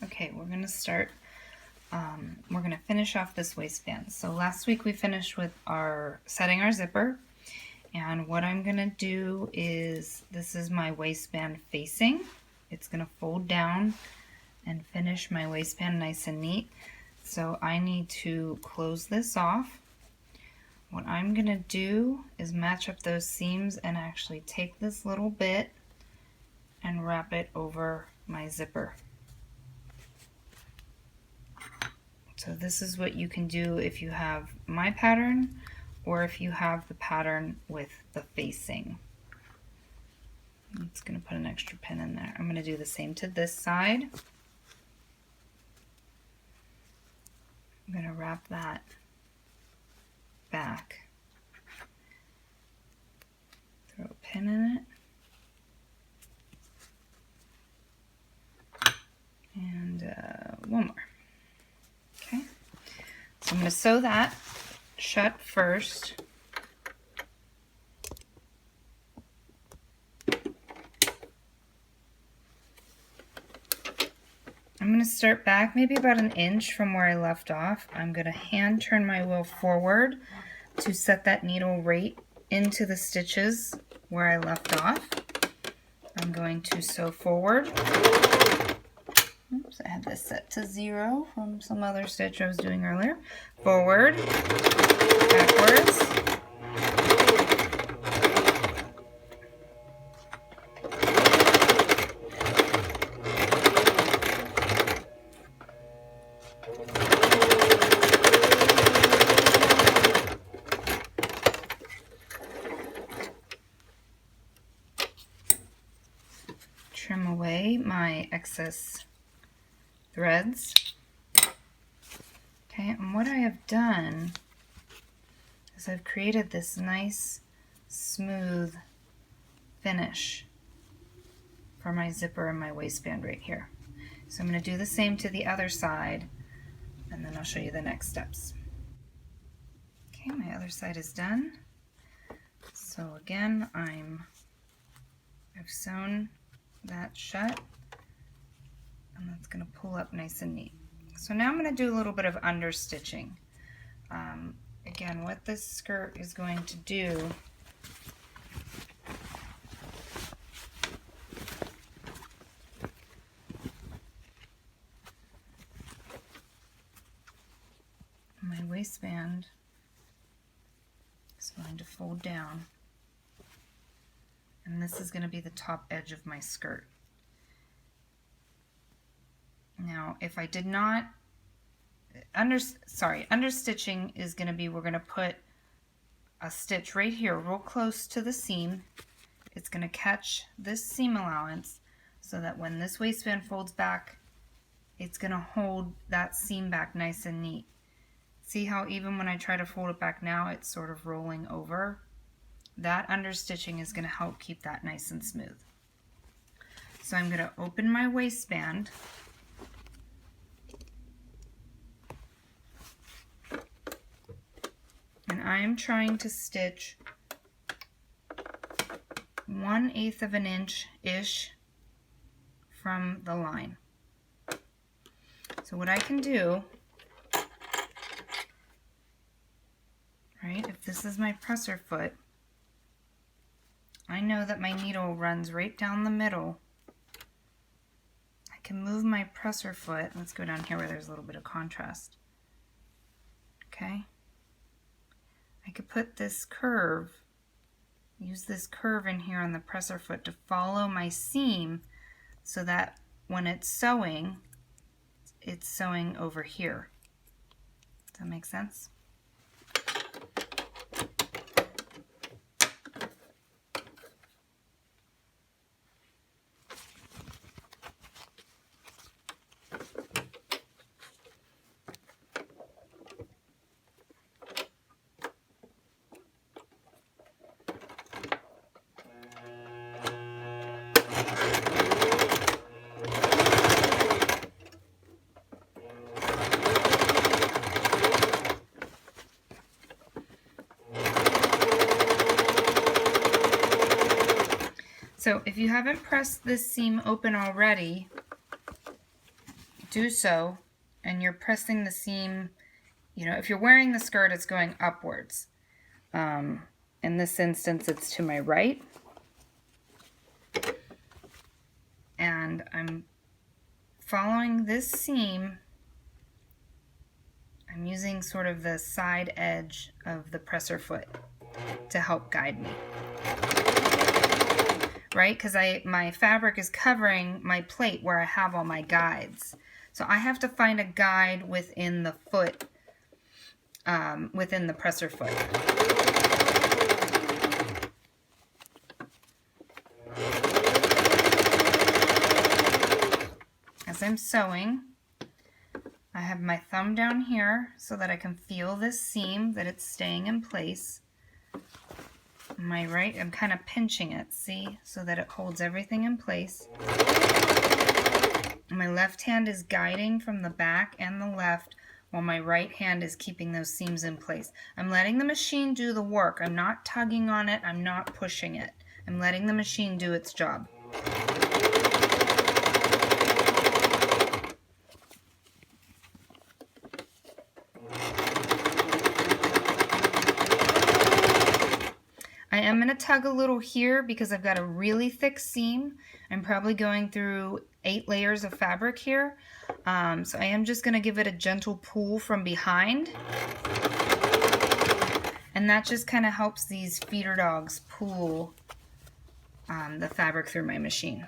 Okay, we're going to start, we're going to finish off this waistband. So last week we finished with setting our zipper, and what I'm going to do is, this is my waistband facing. It's going to fold down and finish my waistband nice and neat. So I need to close this off. What I'm going to do is match up those seams and actually take this little bit and wrap it over my zipper. So this is what you can do if you have my pattern or if you have the pattern with the facing. I'm just going to put an extra pin in there. I'm going to do the same to this side. I'm going to wrap that back. Throw a pin in it. And one more. Okay, so I'm going to sew that shut first. I'm going to start back maybe about an inch from where I left off. I'm going to hand turn my wheel forward to set that needle right into the stitches where I left off. I'm going to sew forward. Oops, I had this set to 0 from some other stitch I was doing earlier. Forward, backwards, trim away my excess threads. Okay, and what I have done is I've created this nice smooth finish for my zipper and my waistband right here. So I'm going to do the same to the other side, and then I'll show you the next steps. Okay, my other side is done. So again, I've sewn that shut, and that's going to pull up nice and neat. So now I'm going to do a little bit of understitching. Again, what this skirt is going to do my waistband is going to fold down, and this is going to be the top edge of my skirt. Now, if I did not, understitching is going to be, we're going to put a stitch right here real close to the seam. It's going to catch this seam allowance so that when this waistband folds back, it's going to hold that seam back nice and neat. See how even when I try to fold it back now, it's sort of rolling over? That understitching is going to help keep that nice and smooth. So I'm going to open my waistband. And I'm trying to stitch 1/8 of an inch-ish from the line. So what I can do, right, if this is my presser foot, I know that my needle runs right down the middle. I can move my presser foot. Let's go down here where there's a little bit of contrast. Okay. I could put this curve, use this curve in here on the presser foot to follow my seam so that when it's sewing over here. Does that make sense? So if you haven't pressed this seam open already do so, and you're pressing the seam, you know, if you're wearing the skirt, it's going upwards. In this instance, it's to my right. And I'm following this seam. I'm using sort of the side edge of the presser foot to help guide me. Right? Because my fabric is covering my plate where I have all my guides. So I have to find a guide within the foot, within the presser foot. As I'm sewing, I have my thumb down here so that I can feel this seam, that it's staying in place. My right, I'm kind of pinching it, see, so that it holds everything in place. My left hand is guiding from the back and the left, while my right hand is keeping those seams in place. I'm letting the machine do the work. I'm not tugging on it. I'm not pushing it. I'm letting the machine do its job. I am going to tug a little here because I've got a really thick seam. I'm probably going through 8 layers of fabric here. So I am just going to give it a gentle pull from behind. And that just kind of helps these feeder dogs pull the fabric through my machine.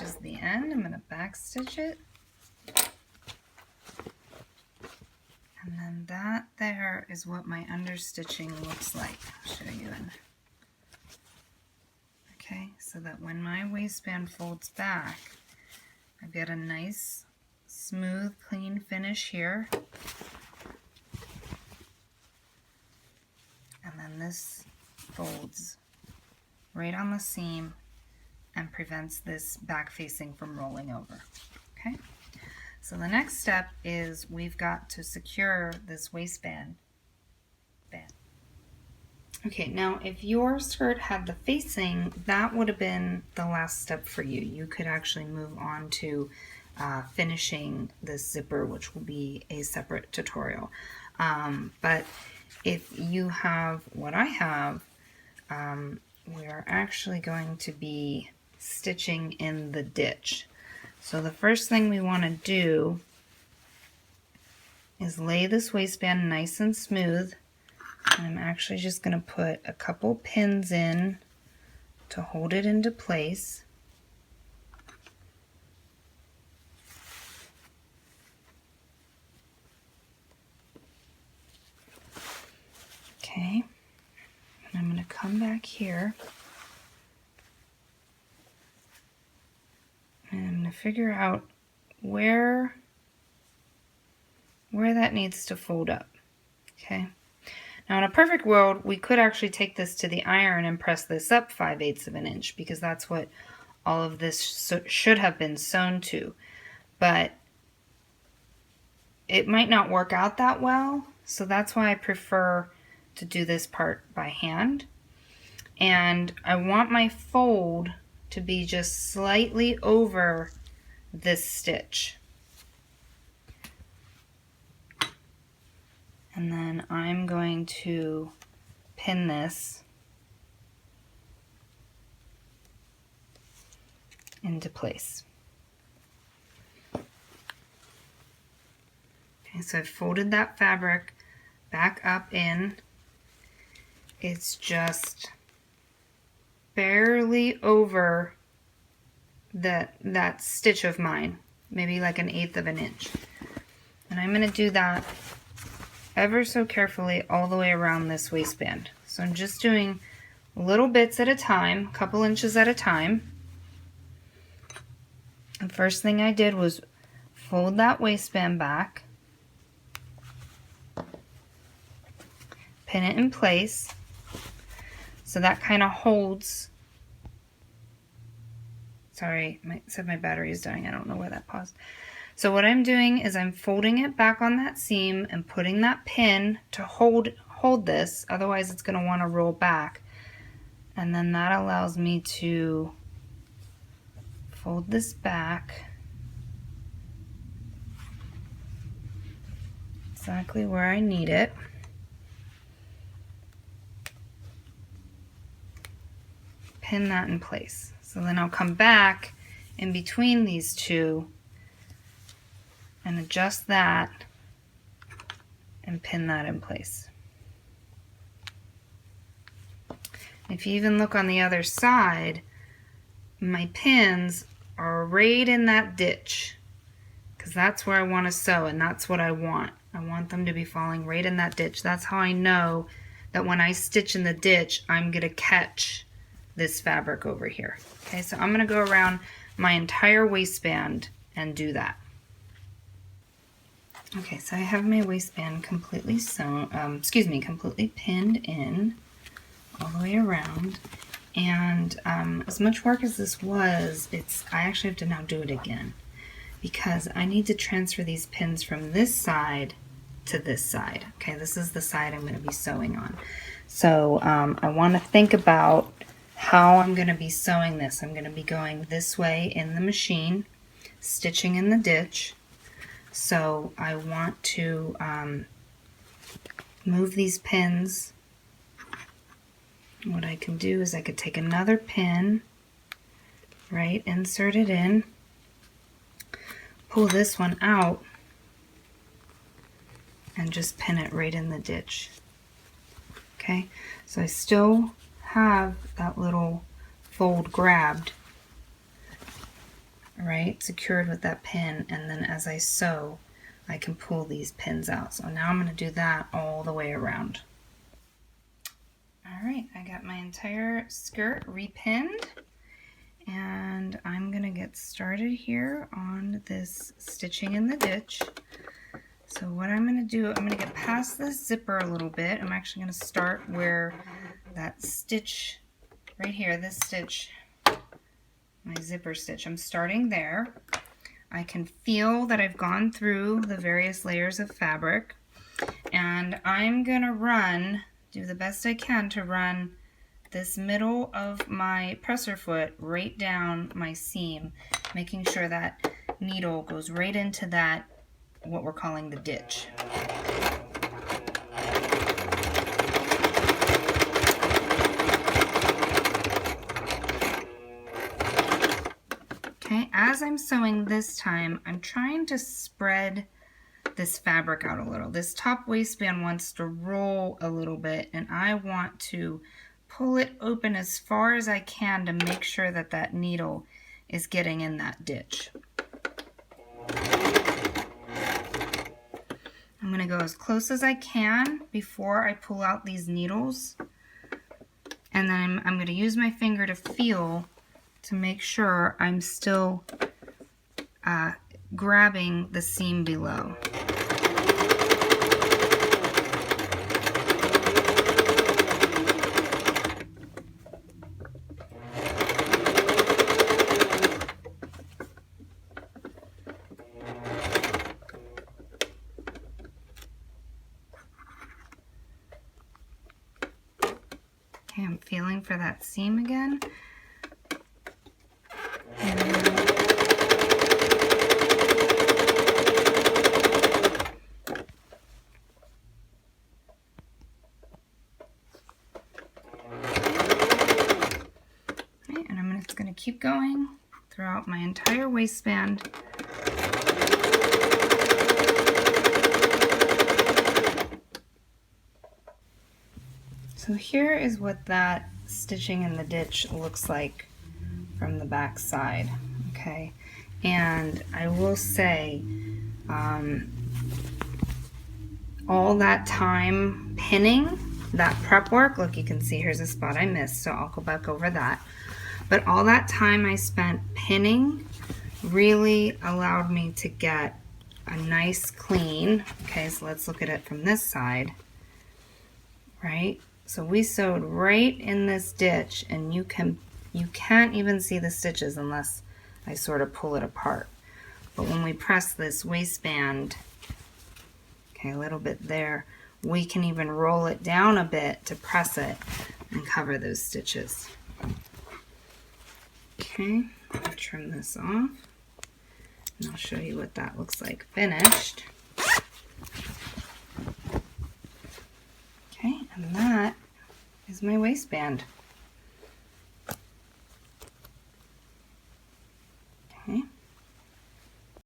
Is the end. I'm going to backstitch it. And then that there is what my understitching looks like. I'll show you in. Okay, so that when my waistband folds back, I've got a nice, smooth, clean finish here. And then this folds right on the seam and prevents this back facing from rolling over. Okay, so the next step is we've got to secure this waistband. Okay, now if your skirt had the facing, that would have been the last step for you. You could actually move on to finishing this zipper, which will be a separate tutorial. But if you have what I have, we are actually going to be stitching in the ditch. So the first thing we want to do is lay this waistband nice and smooth. And I'm actually just going to put a couple pins in to hold it into place. Okay, and I'm going to come back here. And I'm going to figure out where that needs to fold up. Okay. Now in a perfect world, we could actually take this to the iron and press this up 5/8 of an inch because that's what all of this should have been sewn to. But it might not work out that well, so that's why I prefer to do this part by hand. And I want my fold to be just slightly over this stitch. And then I'm going to pin this into place. Okay, so I've folded that fabric back up in, it's just barely over that stitch of mine, maybe like 1/8 of an inch. And I'm going to do that ever so carefully all the way around this waistband. So I'm just doing little bits at a time, a couple inches at a time. The first thing I did was fold that waistband back, pin it in place, so that kind of holds. Sorry, it said my battery is dying. I don't know why that paused. So what I'm doing is I'm folding it back on that seam and putting that pin to hold this, otherwise it's going to want to roll back. And then that allows me to fold this back exactly where I need it. Pin that in place. So then I'll come back in between these two and adjust that and pin that in place. If you even look on the other side, my pins are right in that ditch, because that's where I want to sew, and that's what I want. I want them to be falling right in that ditch. That's how I know that when I stitch in the ditch, I'm going to catch this fabric over here. Okay, so I'm going to go around my entire waistband and do that. Okay, so I have my waistband completely sewn, completely pinned in all the way around. And as much work as this was, I actually have to now do it again, because I need to transfer these pins from this side to this side. Okay, this is the side I'm going to be sewing on. So I want to think about how I'm going to be sewing this. I'm going to be going this way in the machine, stitching in the ditch. So I want to move these pins. What I can do is I could take another pin, right, insert it in, pull this one out, and just pin it right in the ditch. Okay, so I still have that little fold grabbed, right, secured with that pin, and then as I sew, I can pull these pins out. So now I'm going to do that all the way around. Alright, I got my entire skirt repinned, and I'm going to get started here on this stitching in the ditch. So what I'm going to do, I'm going to get past this zipper a little bit. I'm actually going to start where that stitch right here, this stitch, my zipper stitch, I'm starting there. I can feel that I've gone through the various layers of fabric, and I'm going to do the best I can to run this middle of my presser foot right down my seam, making sure that needle goes right into that, what we're calling the ditch. Okay, as I'm sewing this time, I'm trying to spread this fabric out a little. This top waistband wants to roll a little bit, and I want to pull it open as far as I can to make sure that that needle is getting in that ditch. I'm going to go as close as I can before I pull out these needles, and then I'm going to use my finger to feel to make sure I'm still grabbing the seam below. Okay, I'm feeling for that seam again. Keep going throughout my entire waistband. So So here is what that stitching in the ditch looks like from the back side, okay? And I will say, all that time pinning, that prep work, look, you can see here's a spot I missed, so I'll go back over that. But all that time I spent pinning really allowed me to get a nice clean, okay, so let's look at it from this side, right? So we sewed right in this ditch, and you can't even see the stitches unless I sort of pull it apart. But when we press this waistband, okay, a little bit there, we can even roll it down a bit to press it and cover those stitches. Okay, I'll trim this off, and I'll show you what that looks like finished. Okay, and that is my waistband. Okay.